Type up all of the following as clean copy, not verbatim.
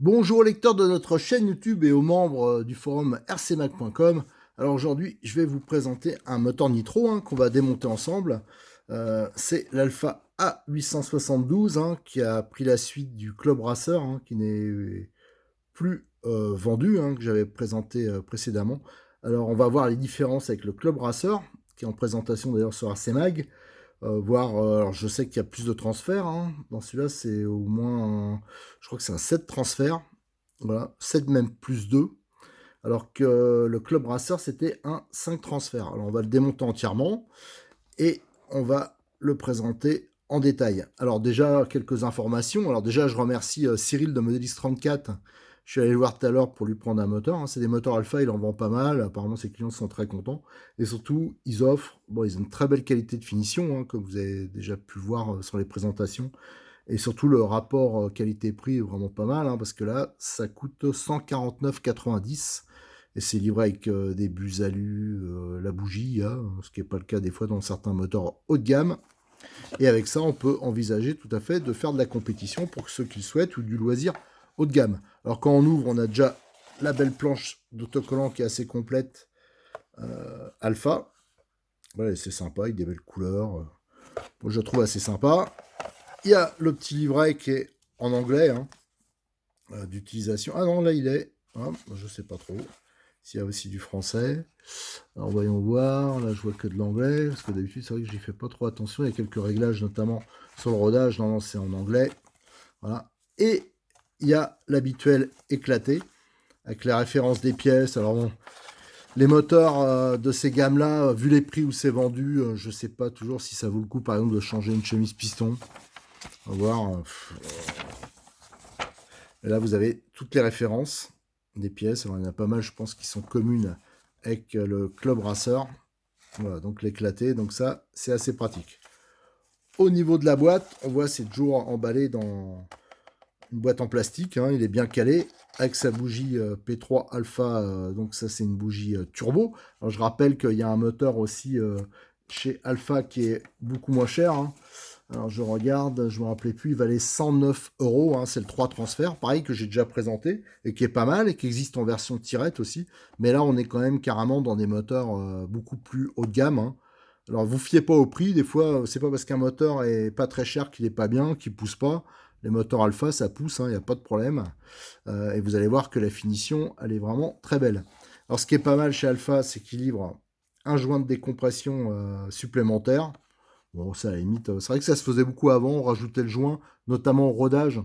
Bonjour aux lecteurs de notre chaîne YouTube et aux membres du forum rcmac.com. Alors aujourd'hui, je vais vous présenter un moteur Nitro qu'on va démonter ensemble. C'est l'Alpha A872 qui a pris la suite du Club Racer qui n'est plus vendu, que j'avais présenté précédemment. Alors on va voir les différences avec le Club Racer, qui est en présentation d'ailleurs sur RCMag. Alors je sais qu'il y a plus de transferts. Dans celui-là, c'est au moins, je crois que c'est un 7 transferts. Voilà, 7 même plus 2. Alors que le Club Racer, c'était un 5 transferts. Alors on va le démonter entièrement et on va le présenter en détail. Alors déjà, quelques informations. Alors déjà, je remercie Cyril de Modelist 34. Je suis allé le voir tout à l'heure pour lui prendre un moteur. C'est des moteurs alpha, il en vend pas mal. Apparemment, ses clients sont très contents. Et surtout, ils offrent, ils ont une très belle qualité de finition, comme vous avez déjà pu voir sur les présentations. Et surtout, le rapport qualité-prix est vraiment pas mal, parce que là, ça coûte 149,90. Et c'est livré avec des buses alu, la bougie, ce qui n'est pas le cas des fois dans certains moteurs haut de gamme. Et avec ça, on peut envisager tout à fait de faire de la compétition pour ceux qui le souhaitent ou du loisir haut de gamme. Alors quand on ouvre, on a déjà la belle planche d'autocollant qui est assez complète, alpha. Voilà, c'est sympa, avec des belles couleurs. Moi, je la trouve assez sympa. Il y a le petit livret qui est en anglais, d'utilisation. Ah non, là il est. Je sais pas trop. S'il y a aussi du français. Alors voyons voir. Là je vois que de l'anglais. Parce que d'habitude c'est vrai que j'y fais pas trop attention. Il y a quelques réglages notamment sur le rodage. Non, c'est en anglais. Voilà. Et il y a l'habituel éclaté. Avec les références des pièces. Alors bon. Les moteurs de ces gammes-là, vu les prix où c'est vendu, je sais pas toujours si ça vaut le coup par exemple de changer une chemise piston. On va voir. Et là, vous avez toutes les références des pièces. Alors, il y en a pas mal, je pense, qui sont communes avec le Club Racer. Voilà, donc l'éclaté. Donc ça, c'est assez pratique. Au niveau de la boîte, on voit c'est toujours emballé dans une boîte en plastique. Il est bien calé avec sa bougie P3 Alpha. Donc ça, c'est une bougie turbo. Alors, je rappelle qu'il y a un moteur aussi chez Alpha qui est beaucoup moins cher. Alors je regarde, je me rappelais plus, il valait 109 €, c'est le 3 transfert, pareil que j'ai déjà présenté, et qui est pas mal, et qui existe en version tirette aussi, mais là on est quand même carrément dans des moteurs beaucoup plus haut de gamme. Alors vous fiez pas au prix, des fois c'est pas parce qu'un moteur est pas très cher qu'il est pas bien, qu'il pousse pas, les moteurs alpha ça pousse, il n'y a pas de problème, et vous allez voir que la finition elle est vraiment très belle. Alors ce qui est pas mal chez Alpha, c'est qu'il livre un joint de décompression supplémentaire. Bon, ça, à la limite, c'est vrai que ça se faisait beaucoup avant, on rajoutait le joint, notamment au rodage.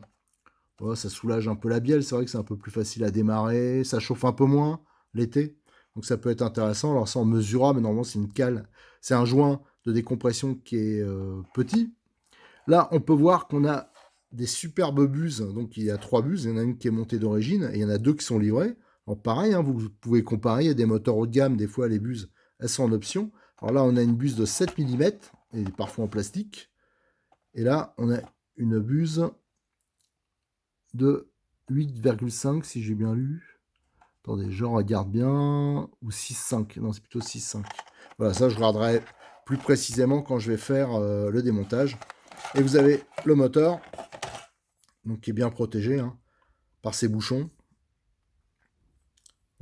Ouais, ça soulage un peu la bielle, c'est vrai que c'est un peu plus facile à démarrer, ça chauffe un peu moins l'été, donc ça peut être intéressant. Alors ça, on mesurera, mais normalement, c'est une cale, c'est un joint de décompression qui est petit. Là, on peut voir qu'on a des superbes buses, donc il y a 3 buses, il y en a une qui est montée d'origine, et il y en a 2 qui sont livrées. Alors pareil, vous pouvez comparer, il y a des moteurs haut de gamme, des fois les buses, elles sont en option. Alors là, on a une buse de 7 mm, et parfois en plastique. Et là, on a une buse de 8,5 si j'ai bien lu. Attendez, je regarde bien. Ou 6,5. Non, c'est plutôt 6,5. Voilà, ça je regarderai plus précisément quand je vais faire le démontage. Et vous avez le moteur, donc qui est bien protégé par ces bouchons.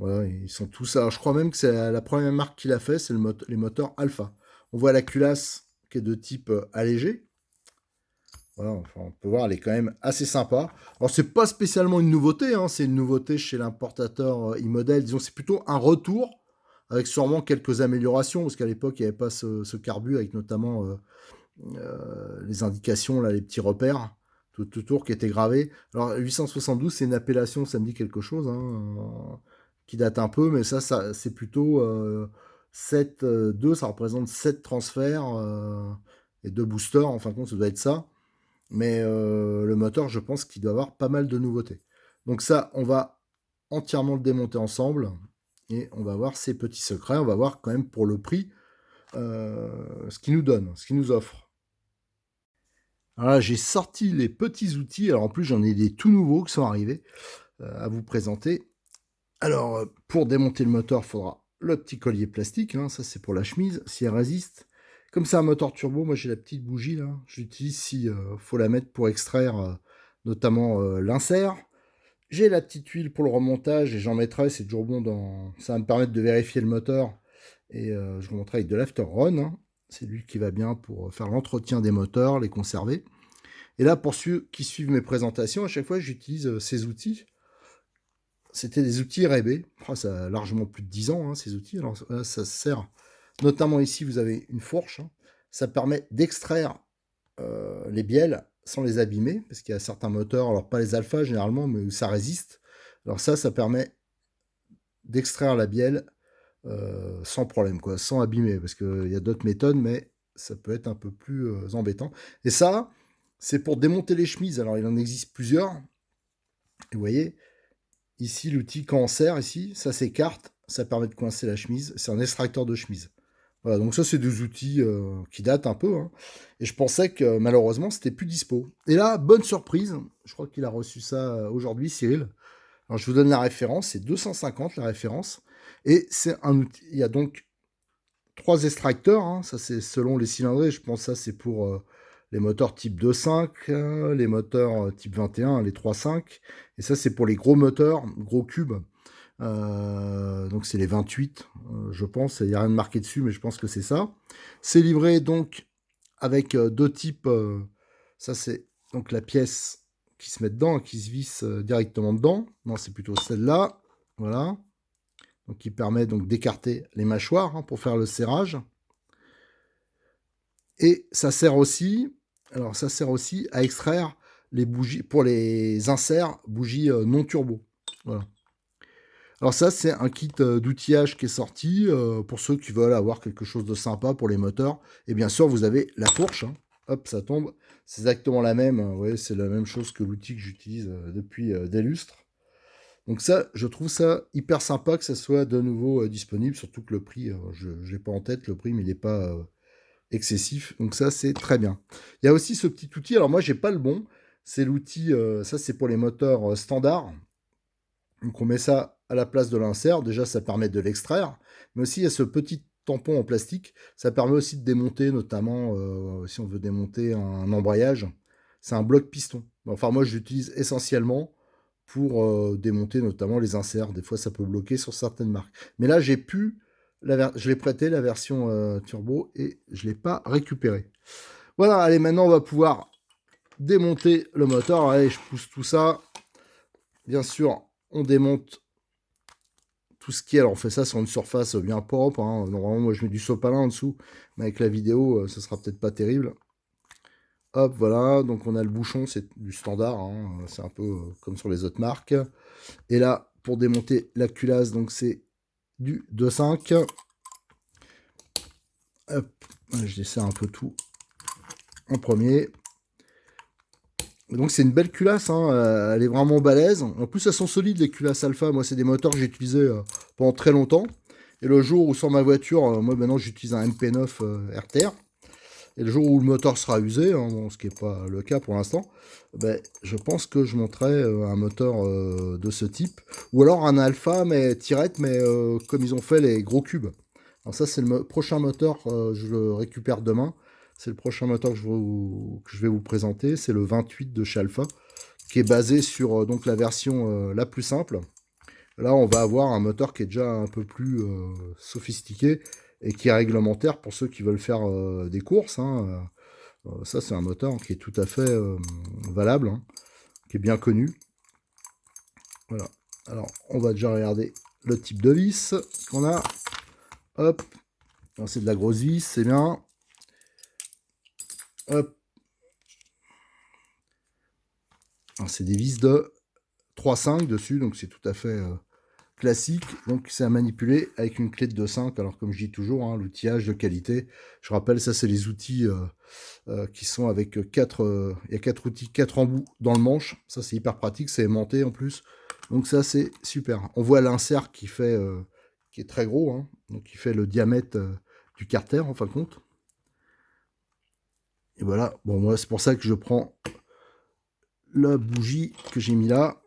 Voilà, ils sont tous. Alors, je crois même que c'est la première marque qui l'a fait, c'est les moteurs Alpha. On voit la culasse qui est de type allégé. Voilà, enfin, on peut voir, elle est quand même assez sympa. Alors, c'est pas spécialement une nouveauté, c'est une nouveauté chez l'importateur e-model. Disons, c'est plutôt un retour avec sûrement quelques améliorations, parce qu'à l'époque, il n'y avait pas ce carbu avec notamment les indications, là, les petits repères tout autour qui étaient gravés. Alors, 872, c'est une appellation, ça me dit quelque chose, qui date un peu, mais ça c'est plutôt 7, 2, ça représente 7 transferts et 2 boosters, en fin de compte, ça doit être ça. Mais le moteur, je pense qu'il doit avoir pas mal de nouveautés. Donc ça, on va entièrement le démonter ensemble. Et on va voir ses petits secrets. On va voir quand même pour le prix ce qu'il nous donne, ce qu'il nous offre. Alors là, j'ai sorti les petits outils. Alors en plus, j'en ai des tout nouveaux qui sont arrivés à vous présenter. Alors, pour démonter le moteur, il faudra le petit collier plastique. Hein, ça, c'est pour la chemise, si elle résiste. Comme c'est un moteur turbo, moi j'ai la petite bougie là. J'utilise si faut la mettre pour extraire notamment l'insert. J'ai la petite huile pour le remontage et j'en mettrai, c'est toujours bon ça va me permettre de vérifier le moteur. Et je remonterai avec de l'Afterrun. Hein. C'est l'huile qui va bien pour faire l'entretien des moteurs, les conserver. Et là, pour ceux qui suivent mes présentations, à chaque fois j'utilise ces outils. C'était des outils RB. Oh, ça a largement plus de 10 ans, hein, ces outils. Alors là, ça sert, notamment ici, vous avez une fourche. Hein. Ça permet d'extraire les bielles sans les abîmer, parce qu'il y a certains moteurs, alors pas les alphas généralement, mais où ça résiste. Alors ça permet d'extraire la bielle sans problème, quoi, sans abîmer, parce qu'il y a d'autres méthodes, mais ça peut être un peu plus embêtant. Et ça, c'est pour démonter les chemises. Alors il en existe plusieurs. Et vous voyez, ici, l'outil, quand on serre, ici, ça s'écarte, ça permet de coincer la chemise. C'est un extracteur de chemise. Voilà, donc ça, c'est des outils qui datent un peu. Hein. Et je pensais que, malheureusement, c'était plus dispo. Et là, bonne surprise, je crois qu'il a reçu ça aujourd'hui, Cyril. Alors, je vous donne la référence, c'est 250, la référence. Et c'est un outil, il y a donc 3 extracteurs, hein. Ça, c'est selon les cylindrées. Je pense que ça, c'est pour les moteurs type 2.5, les moteurs type 21, les 3.5. Et ça, c'est pour les gros moteurs, gros cubes. Donc c'est les 28, je pense. Il n'y a rien de marqué dessus, mais je pense que c'est ça. C'est livré donc avec deux types. Ça, c'est donc la pièce qui se met dedans, qui se visse directement dedans. Non, c'est plutôt celle-là. Voilà. Donc qui permet donc d'écarter les mâchoires hein, pour faire le serrage. Et ça sert aussi, alors ça sert aussi à extraire les bougies pour les inserts bougies non turbo. Voilà. Alors ça, c'est un kit d'outillage qui est sorti pour ceux qui veulent avoir quelque chose de sympa pour les moteurs. Et bien sûr, vous avez la fourche. Hein. Hop, ça tombe. C'est exactement la même. Vous voyez, c'est la même chose que l'outil que j'utilise depuis des lustres. Donc ça, je trouve ça hyper sympa que ça soit de nouveau disponible, surtout que le prix, je n'ai pas en tête le prix, mais il n'est pas excessif. Donc ça, c'est très bien. Il y a aussi ce petit outil. Alors moi, j'ai pas le bon. C'est l'outil, ça c'est pour les moteurs standards. Donc on met ça à la place de l'insert. Déjà, ça permet de l'extraire. Mais aussi, il y a ce petit tampon en plastique. Ça permet aussi de démonter, notamment si on veut démonter un embrayage. C'est un bloc piston. Enfin, moi, je l'utilise essentiellement pour démonter notamment les inserts. Des fois, ça peut bloquer sur certaines marques. Mais là, je l'ai prêté, la version turbo, et je ne l'ai pas récupéré. Voilà, allez, maintenant, on va pouvoir démonter le moteur. Allez, je pousse tout ça. Bien sûr, on démonte tout ce qui est. Alors, on fait ça sur une surface bien propre. Hein. Normalement, moi, je mets du sopalin en dessous. Mais avec la vidéo, ça sera peut-être pas terrible. Hop, voilà. Donc, on a le bouchon. C'est du standard. Hein. C'est un peu comme sur les autres marques. Et là, pour démonter la culasse, donc c'est du 2.5. Hop. Je desserre un peu tout en premier. Donc c'est une belle culasse, hein, elle est vraiment balèze. En plus, elles sont solides, les culasses Alpha. Moi, c'est des moteurs que j'ai utilisés pendant très longtemps. Et le jour où sur ma voiture, moi maintenant j'utilise un MP9 RTR. Et le jour où le moteur sera usé, hein, bon, ce qui n'est pas le cas pour l'instant, ben, je pense que je monterai un moteur de ce type. Ou alors un Alpha, mais tirette, mais comme ils ont fait les gros cubes. Alors ça, c'est le prochain moteur, je le récupère demain. C'est le prochain moteur que je vais vous présenter. C'est le 28 de chez Alpha, qui est basé sur donc la version la plus simple. Là, on va avoir un moteur qui est déjà un peu plus sophistiqué et qui est réglementaire pour ceux qui veulent faire des courses. Hein. Ça, c'est un moteur qui est tout à fait valable, hein, qui est bien connu. Voilà. Alors, on va déjà regarder le type de vis qu'on a. Hop. C'est de la grosse vis, c'est bien. Hop. C'est des vis de 3.5 dessus, donc c'est tout à fait classique. Donc c'est à manipuler avec une clé de 2.5. Alors comme je dis toujours, hein, l'outillage de qualité. Je rappelle, ça c'est les outils qui sont avec 4... Il y a 4 outils, 4 embouts dans le manche. Ça c'est hyper pratique, c'est aimanté en plus. Donc ça, c'est super. On voit l'insert qui fait, qui est très gros, hein, donc qui fait le diamètre du carter, en fin de compte. Et voilà, bon, moi, c'est pour ça que je prends la bougie que j'ai mis là.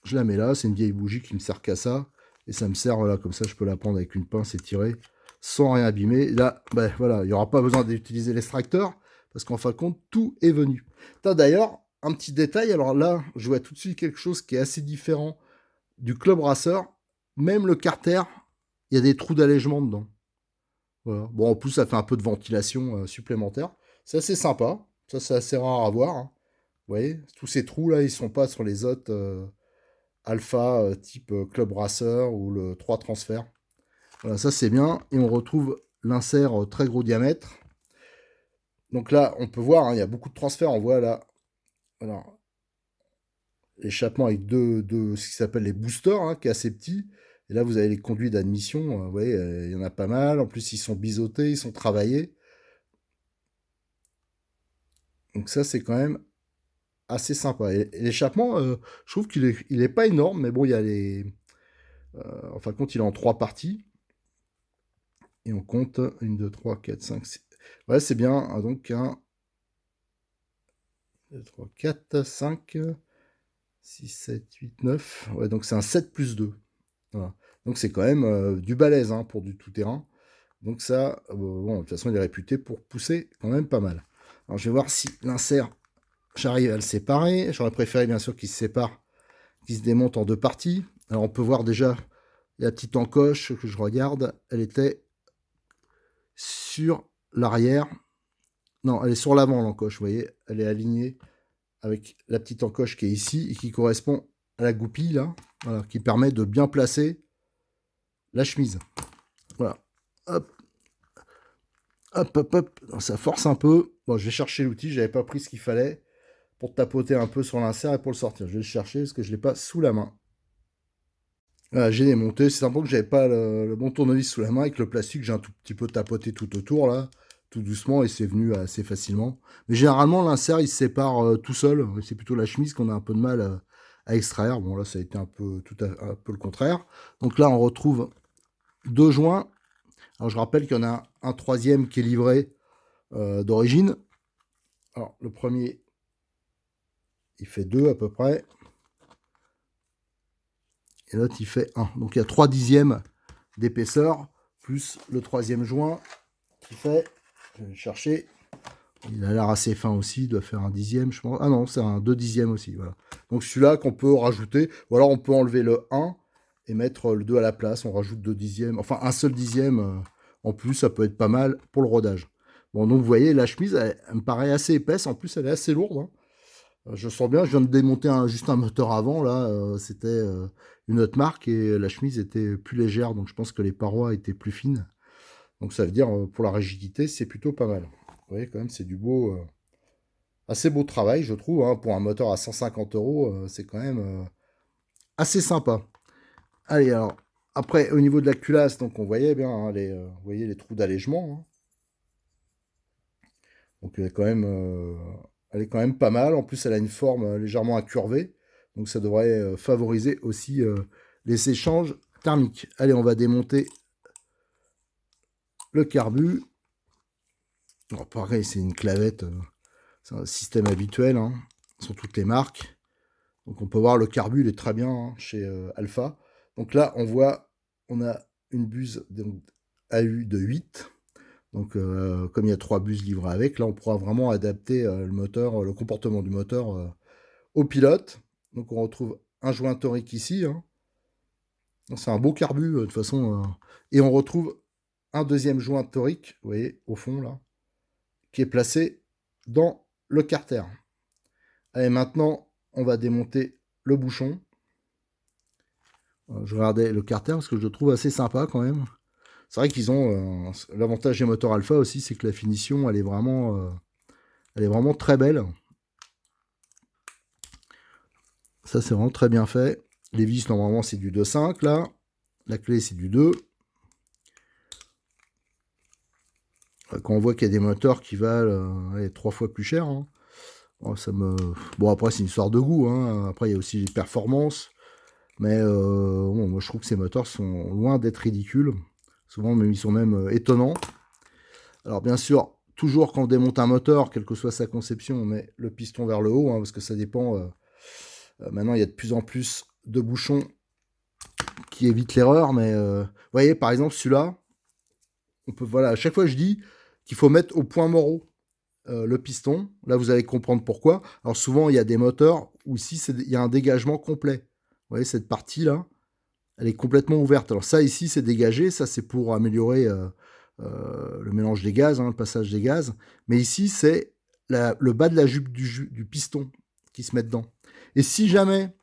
Je la mets là, c'est une vieille bougie qui me sert qu'à ça. Et ça me sert, voilà, comme ça, je peux la prendre avec une pince et tirer sans rien abîmer. Et là, ben, voilà, il n'y aura pas besoin d'utiliser l'extracteur, parce qu'en fin de compte, tout est venu. D'ailleurs, un petit détail, alors là, je vois tout de suite quelque chose qui est assez différent du Club Racer. Même le carter, il y a des trous d'allègement dedans. Voilà. Bon, en plus, ça fait un peu de ventilation supplémentaire. C'est assez sympa. Ça, c'est assez rare à voir, hein. Vous voyez, tous ces trous-là, ils sont pas sur les autres Alpha type Club Racer ou le 3 transfert. Voilà, ça c'est bien. Et on retrouve l'insert très gros diamètre. Donc là, on peut voir, hein, il y a beaucoup de transferts. On voit là, voilà, l'échappement avec ce qui s'appelle les boosters, hein, qui est assez petit. Et là, vous avez les conduits d'admission. Vous voyez, il y en a pas mal. En plus, ils sont biseautés, ils sont travaillés. Donc ça, c'est quand même assez sympa. Et l'échappement, je trouve qu'il est pas énorme, mais bon, il y a les... en fin de compte, il est en 3 parties. Et on compte 1, 2, 3, 4, 5, 6. Ouais, c'est bien. Ah, donc 1, 2, 3, 4, 5, 6, 7, 8, 9. Ouais, donc c'est un 7 plus 2. Voilà. Donc c'est quand même du balèze, hein, pour du tout-terrain. Donc ça, bon, de toute façon, il est réputé pour pousser quand même pas mal. Alors je vais voir si l'insert, j'arrive à le séparer. J'aurais préféré bien sûr qu'il se sépare, qu'il se démonte en 2 parties. Alors on peut voir déjà la petite encoche que je regarde, elle était sur l'arrière. Non, elle est sur l'avant, l'encoche, vous voyez. Elle est alignée avec la petite encoche qui est ici et qui correspond à la goupille, là. Voilà, qui permet de bien placer la chemise. Voilà. Hop, hop, hop, hop. Ça force un peu. Bon, je vais chercher l'outil. J'avais pas pris ce qu'il fallait pour tapoter un peu sur l'insert et pour le sortir. Je vais le chercher parce que je l'ai pas sous la main. Voilà, j'ai démonté. C'est simplement que j'avais pas le bon tournevis sous la main. Avec le plastique, j'ai un tout petit peu tapoté tout autour, là, tout doucement, et c'est venu assez facilement. Mais généralement, l'insert, il se sépare tout seul. C'est plutôt la chemise qu'on a un peu de mal à extraire. Bon, là, ça a été un peu, un peu le contraire. Donc là, on retrouve 2 joints. Alors, je rappelle qu'il y en a un troisième qui est livré d'origine. Alors, le premier, il fait 2 à peu près. Et l'autre, il fait 1. Donc, il y a 3 dixièmes d'épaisseur, plus le troisième joint qui fait, je vais le chercher, il a l'air assez fin aussi, il doit faire un dixième, je pense. Ah non, c'est un 2 dixièmes aussi, voilà. Donc celui-là qu'on peut rajouter, ou alors on peut enlever le 1 et mettre le 2 à la place, on rajoute 2 dixièmes, enfin un seul dixième en plus, ça peut être pas mal pour le rodage. Bon, donc vous voyez, la chemise, elle me paraît assez épaisse, en plus elle est assez lourde, hein. Je sens bien, je viens de démonter juste un moteur avant, là, c'était une autre marque, et la chemise était plus légère, donc je pense que les parois étaient plus fines. Donc ça veut dire, pour la rigidité, c'est plutôt pas mal. Vous voyez, quand même, c'est du beau, assez beau travail, je trouve, hein, pour un moteur à 150 euros, c'est quand même assez sympa. Allez, alors, après, au niveau de la culasse, donc on voyait bien, hein, vous voyez les trous d'allègement, hein. Donc elle est quand même pas mal. En plus, elle a une forme légèrement incurvée. Donc ça devrait favoriser aussi les échanges thermiques. Allez, on va démonter le carbu. Alors, pareil, c'est une clavette. C'est un système habituel, hein, sur toutes les marques. Donc on peut voir le carbu, il est très bien, hein, chez Alpha. Donc là, on voit, on a une buse donc, AU de 8. Donc comme il y a 3 buses livrées avec, là on pourra vraiment adapter le moteur, le comportement du moteur au pilote. Donc on retrouve un joint torique ici, hein. C'est un beau carbu de toute façon. Et on retrouve un deuxième joint torique, vous voyez, au fond là, qui est placé dans le carter. Allez, maintenant, on va démonter le bouchon. Je regardais le carter parce que je le trouve assez sympa quand même. C'est vrai qu'ils ont l'avantage des moteurs Alpha aussi, c'est que la finition, elle est vraiment très belle. Ça, c'est vraiment très bien fait. Les vis, normalement, c'est du 2,5 là. La clé, c'est du 2. Quand on voit qu'il y a des moteurs qui valent 3 fois plus cher, hein. Bon, après, c'est une histoire de goût, hein. Après, il y a aussi les performances. Mais bon, moi je trouve que ces moteurs sont loin d'être ridicules. Souvent même, ils sont même étonnants. Alors bien sûr, toujours quand on démonte un moteur, quelle que soit sa conception, on met le piston vers le haut, hein, parce que ça dépend. Maintenant, il y a de plus en plus de bouchons qui évitent l'erreur. Mais vous voyez, par exemple, celui-là, on peut, voilà, à chaque fois je dis qu'il faut mettre au point mort le piston. Là, vous allez comprendre pourquoi. Alors souvent, il y a des moteurs où ici, il y a un dégagement complet. Vous voyez, cette partie-là, elle est complètement ouverte. Alors ça, ici, c'est dégagé. Ça, c'est pour améliorer le mélange des gaz, hein, le passage des gaz. Mais ici, c'est le bas de la jupe du piston qui se met dedans. Et si jamais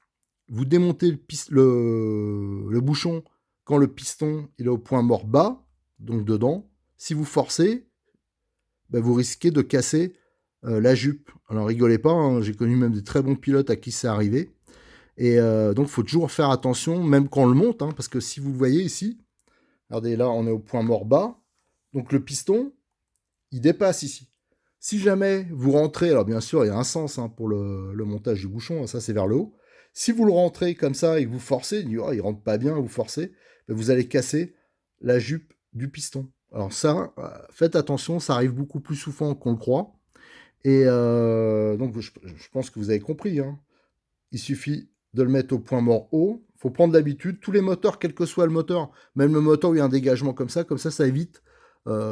vous démontez le bouchon quand le piston il est au point mort bas, donc dedans, si vous forcez, ben vous risquez de casser la jupe. Alors rigolez pas, hein, j'ai connu même des très bons pilotes à qui c'est arrivé. Et donc il faut toujours faire attention, même quand on le monte, hein, parce que si vous le voyez ici, regardez là on est au point mort bas, donc le piston, il dépasse ici. Si jamais vous rentrez, alors bien sûr il y a un sens hein, pour le montage du bouchon, hein, ça c'est vers le haut. Si vous le rentrez comme ça et que vous forcez, il rentre pas bien, vous forcez, ben vous allez casser la jupe du piston. Alors ça, faites attention, ça arrive beaucoup plus souvent qu'on le croit. Et donc je pense que vous avez compris. Hein. Il suffit de le mettre au point mort haut. Il faut prendre l'habitude. Tous les moteurs, quel que soit le moteur, même le moteur où il y a un dégagement comme ça évite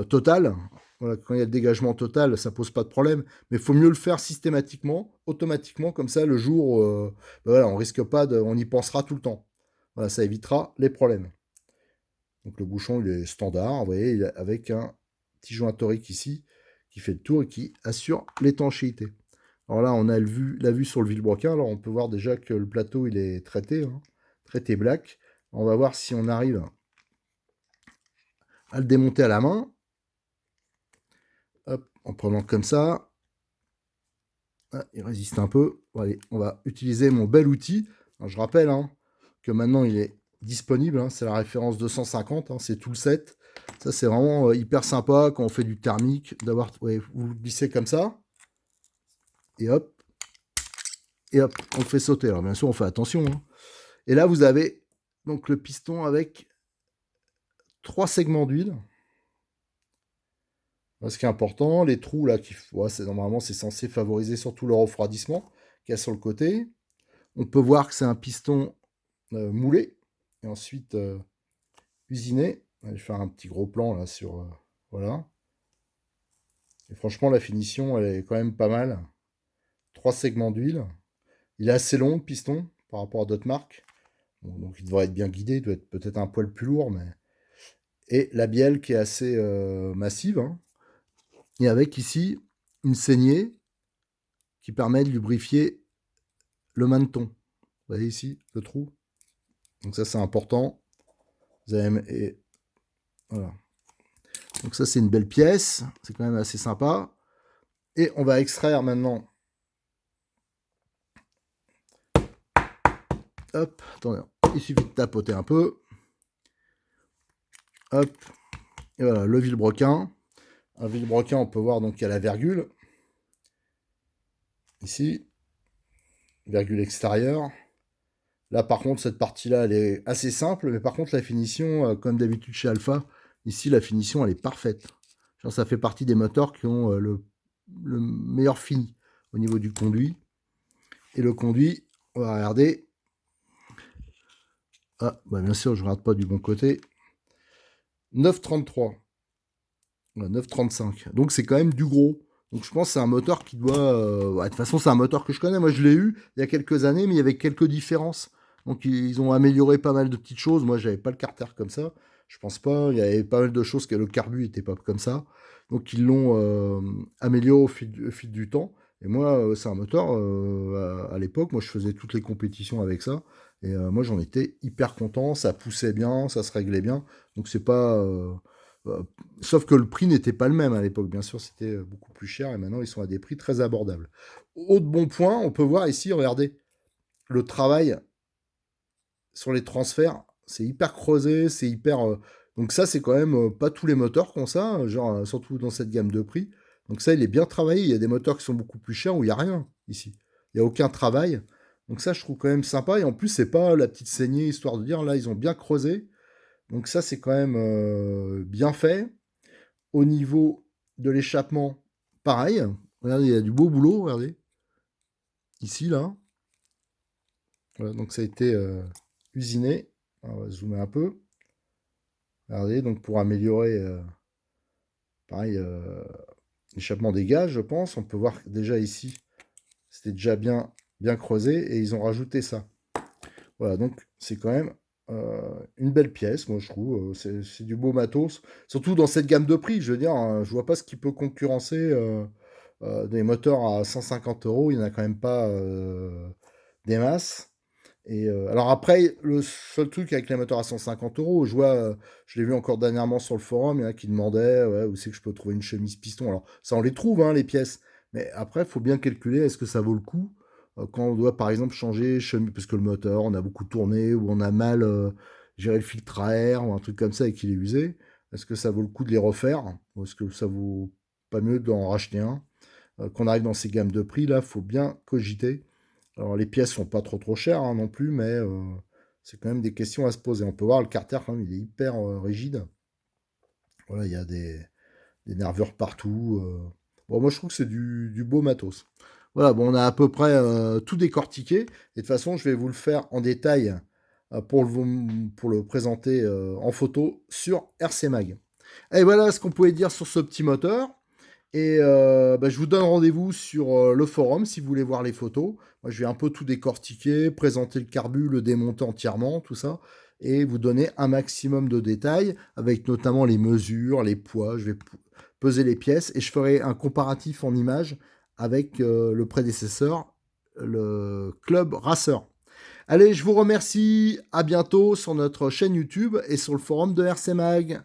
total. Voilà, quand il y a le dégagement total, ça pose pas de problème. Mais il faut mieux le faire systématiquement, automatiquement, comme ça, le jour, voilà, on risque pas on y pensera tout le temps. Voilà, ça évitera les problèmes. Donc le bouchon, il est standard, vous voyez, avec un petit joint torique ici, qui fait le tour et qui assure l'étanchéité. Alors là, on a la vue sur le vilebrequin. Alors on peut voir déjà que le plateau, il est traité, hein, traité black. On va voir si on arrive à le démonter à la main. Hop, en prenant comme ça. Ah, il résiste un peu. Bon, allez, on va utiliser mon bel outil. Alors, je rappelle hein, que maintenant, il est disponible. Hein, c'est la référence 250. Hein, c'est tout le set. Ça, c'est vraiment hyper sympa quand on fait du thermique. D'avoir, ouais, vous le glissez comme ça. Et hop, on le fait sauter. Alors bien sûr, on fait attention. Hein. Et là, vous avez donc le piston avec 3 segments d'huile. Ce qui est important, les trous là, normalement c'est censé favoriser surtout le refroidissement qu'il y a sur le côté. On peut voir que c'est un piston moulé et ensuite usiné. Je vais faire un petit gros plan là sur voilà. Et franchement, la finition elle est quand même pas mal. 3 segments d'huile. Il est assez long le piston par rapport à d'autres marques. Bon, donc il devrait être bien guidé, il doit être peut-être un poil plus lourd, mais. Et la bielle qui est assez massive. Hein. Et avec ici une saignée qui permet de lubrifier le maneton. Vous voyez ici le trou. Donc ça c'est important. Vous avez... Et voilà. Donc ça c'est une belle pièce. C'est quand même assez sympa. Et on va extraire maintenant. Hop, attendez. Il suffit de tapoter un peu. Hop. Et voilà, le vilebrequin. Un vilebrequin, on peut voir donc il y a la virgule. Ici. Virgule extérieure. Là, par contre, cette partie-là, elle est assez simple, mais par contre, la finition, comme d'habitude chez Alpha, ici, la finition, elle est parfaite. Genre, ça fait partie des moteurs qui ont le meilleur fini au niveau du conduit. Et le conduit, on va regarder. Ah, bah bien sûr, je ne regarde pas du bon côté. 9,33. 9,35. Donc, c'est quand même du gros. Donc, je pense que c'est un moteur qui doit... de toute façon, c'est un moteur que je connais. Moi, je l'ai eu il y a quelques années, mais il y avait quelques différences. Donc, ils ont amélioré pas mal de petites choses. Moi, j'avais pas le carter comme ça. Je pense pas. Il y avait pas mal de choses que le carbu n'était pas comme ça. Donc, ils l'ont amélioré au fil du temps. Et moi, c'est un moteur, à l'époque, moi, je faisais toutes les compétitions avec ça. Et moi, j'en étais hyper content. Ça poussait bien, ça se réglait bien. Donc, c'est pas... sauf que le prix n'était pas le même à l'époque, bien sûr, c'était beaucoup plus cher et maintenant ils sont à des prix très abordables. Autre bon point, on peut voir ici, regardez, le travail sur les transferts, c'est hyper creusé, c'est hyper... donc ça, c'est quand même pas tous les moteurs qui ont ça, hein, genre surtout dans cette gamme de prix. Donc ça, il est bien travaillé, il y a des moteurs qui sont beaucoup plus chers où il n'y a rien ici. Il n'y a aucun travail. Donc ça, je trouve quand même sympa. Et en plus, c'est pas la petite saignée, histoire de dire, là, ils ont bien creusé. Donc ça, c'est quand même bien fait. Au niveau de l'échappement, pareil. Regardez, il y a du beau boulot, regardez. Ici, là. Voilà, donc ça a été usiné. On va zoomer un peu. Regardez, donc pour améliorer, pareil, l'échappement des gaz, je pense. On peut voir que déjà ici, c'était déjà bien creusé et ils ont rajouté ça. Voilà, donc c'est quand même une belle pièce, moi je trouve. C'est du beau matos. Surtout dans cette gamme de prix, je veux dire, je vois pas ce qui peut concurrencer des moteurs à 150 euros. Il n'y en a quand même pas des masses. Et alors après, le seul truc avec les moteurs à 150 euros, je vois, je l'ai vu encore dernièrement sur le forum, il y en a qui demandaient ouais, où c'est que je peux trouver une chemise piston. Alors ça, on les trouve, hein, les pièces. Mais après, il faut bien calculer, est-ce que ça vaut le coup quand on doit par exemple changer chemise, parce que le moteur, on a beaucoup tourné, ou on a mal géré le filtre à air, ou un truc comme ça et qu'il est usé. Est-ce que ça vaut le coup de les refaire? Ou est-ce que ça vaut pas mieux d'en racheter un? Quand on arrive dans ces gammes de prix, là, faut bien cogiter. Alors les pièces sont pas trop chères hein, non plus, mais c'est quand même des questions à se poser. On peut voir le carter quand même, il est hyper rigide. Voilà, il y a des nervures partout. Bon, moi je trouve que c'est du beau matos. Voilà, bon, on a à peu près tout décortiqué. Et de toute façon, je vais vous le faire en détail pour le présenter en photo sur RC Mag. Et voilà ce qu'on pouvait dire sur ce petit moteur. Et bah, je vous donne rendez-vous sur le forum si vous voulez voir les photos. Moi, je vais un peu tout décortiquer, présenter le carbu, le démonter entièrement, tout ça, et vous donner un maximum de détails, avec notamment les mesures, les poids. Je vais peser les pièces et je ferai un comparatif en images avec le prédécesseur, le Club Racer. Allez, je vous remercie. À bientôt sur notre chaîne YouTube et sur le forum de RC Mag.